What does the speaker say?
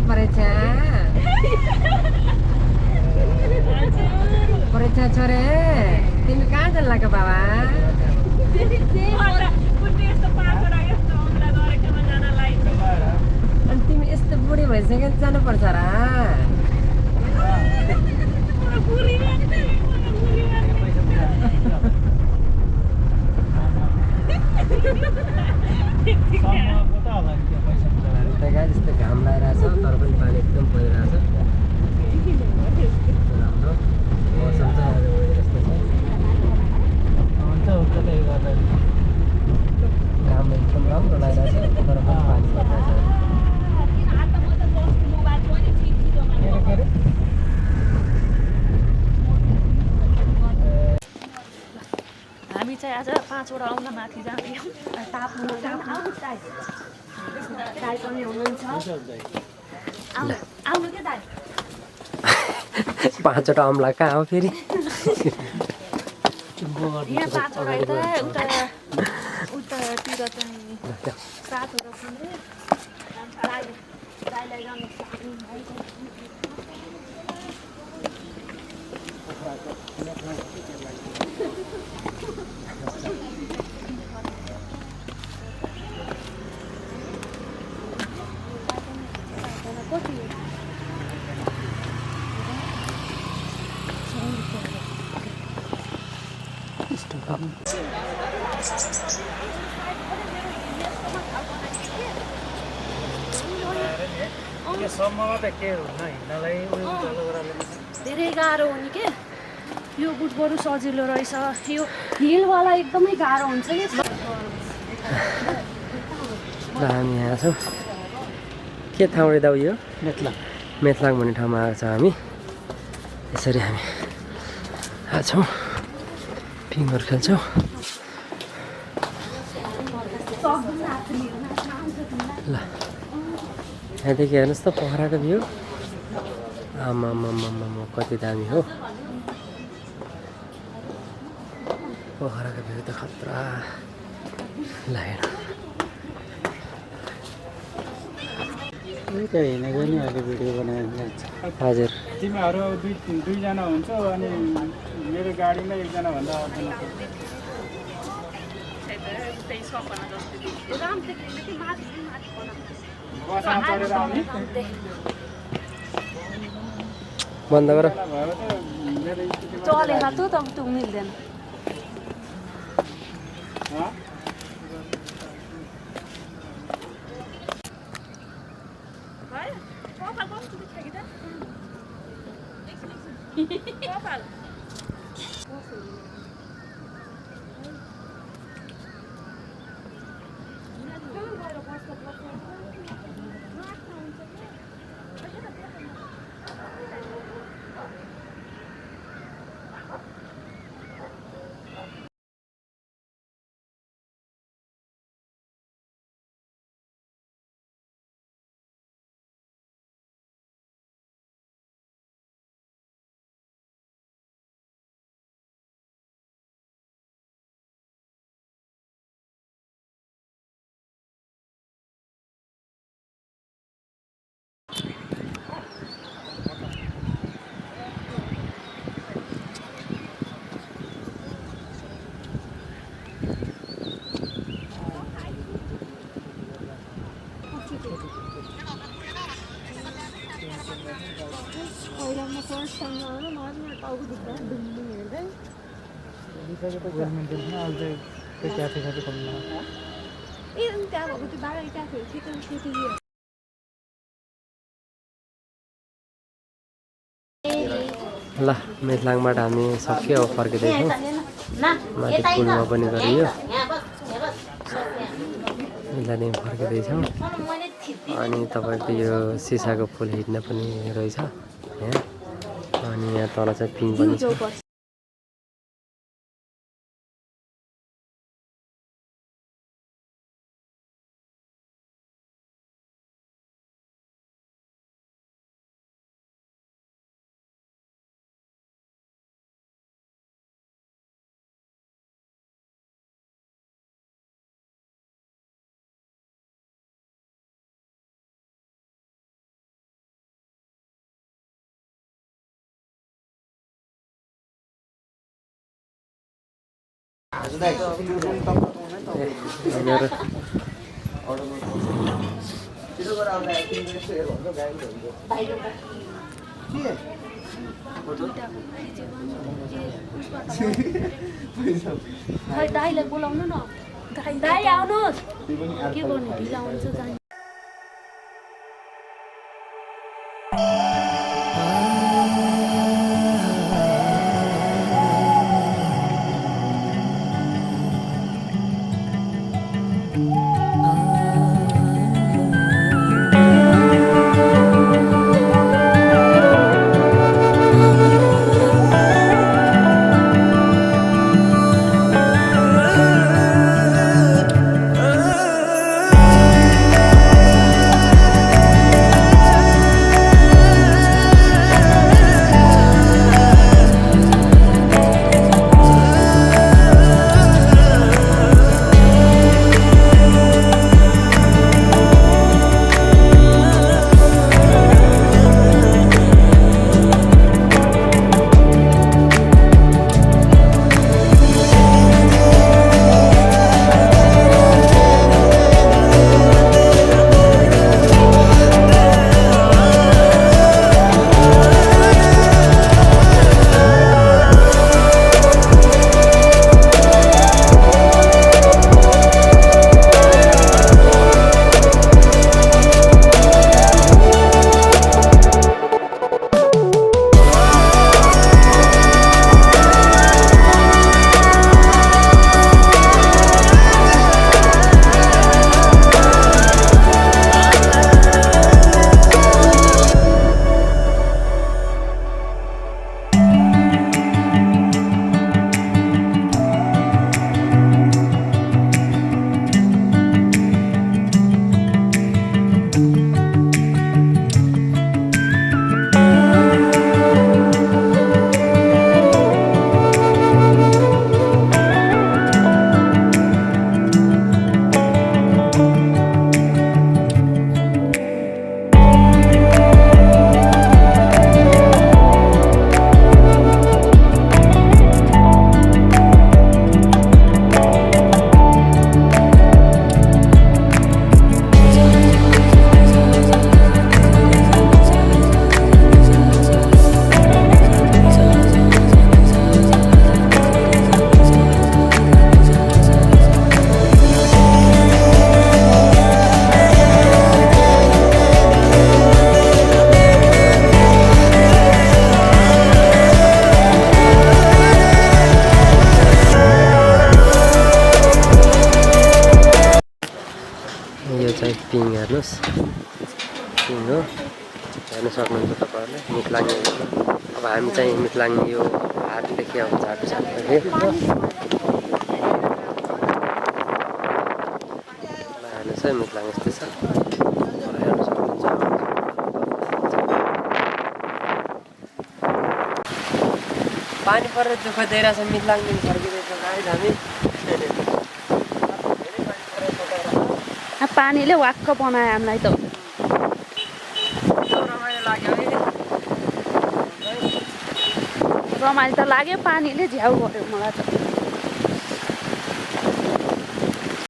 परीक्षा परीक्षा छोरे तिमी कहाँ जान्लाको बाबा अनि तिमी यस्तो बुढी भइसक्यो जानुपर्छ र जस्तो घाम लगाइरहेछ तर पनि पानी एकदम परिरहेछ राम्रो मौसम चाहिँ आज यस्तो छ घाम एकदम राम्रो लागिरहेछ तर पनि पानी परिरहेछ हामी चाहिँ आज 5 वटा औँला माथि जाँदैछौँ ताप्नु दाइ पनि हुनुहुन्छ आउनु के दाइ 5 वटा अम्ला कहाँ हो फेरि यहाँ 5 वटा उतातिर चाहिँ 7 वटा पनि दाइलाई जानु धेरै गाह्रो हो नि के यो बुट बरु सजिलो रहेछ यो हिलवाला एकदमै गाह्रो हुन्छ नि हामी यहाँ छौँ के ठाउँ रे दाउ यो मेथलाङ भन्ने ठाउँमा आएको छ हामी यसरी हामी आएको छौँ पिङहरू खेल्छौँ ल यहाँदेखि हेर्नुहोस् त पोखराको भ्यू आमा कति दामी हो पोखराको भ्यू त खतरा लागेन हिँडेको नि अहिले भिडियो बनाएर जान्छ हजुर तिमीहरू दुईजना हुन्छ अनि मेरो गाडीमा एकजना भन्दा बसमा चढेर आउने बन्द गर चलेगा त तब मिल्दैन ल मेथलाङबाट हामी सक्यो अब फर्किँदैछौँ माथि पुलमा पनि गरियो त्यहाँदेखि फर्किँदैछौँ अनि तपाईँको यो सिसाको पुल हिँड्न पनि रहेछ यहाँ अनि यहाँ तल चाहिँ पिङ पनि छ खै दाइलाई बोलाउनु न दाइ आउनुहोस् के गर्नु ढिला हुन्छ जाने पिङ हेर्नुहोस् पिङ हो हेर्न सक्नुहुन्छ तपाईँहरूले मितलाङ अब हामी चाहिँ मितलाङ यो हातदेखि अब झाटो हेर्नुहोस् है मितलाङ यस्तै छ हेर्न सक्नुहुन्छ पानी परेर दुःख दिइरहेछ मितलाङदेखि फर्किँदैछ गाडी हामी पानीले वाक्क बनायो हामीलाई त रमाइलो त लाग्यो पानीले झ्याउ गर्यो मलाई त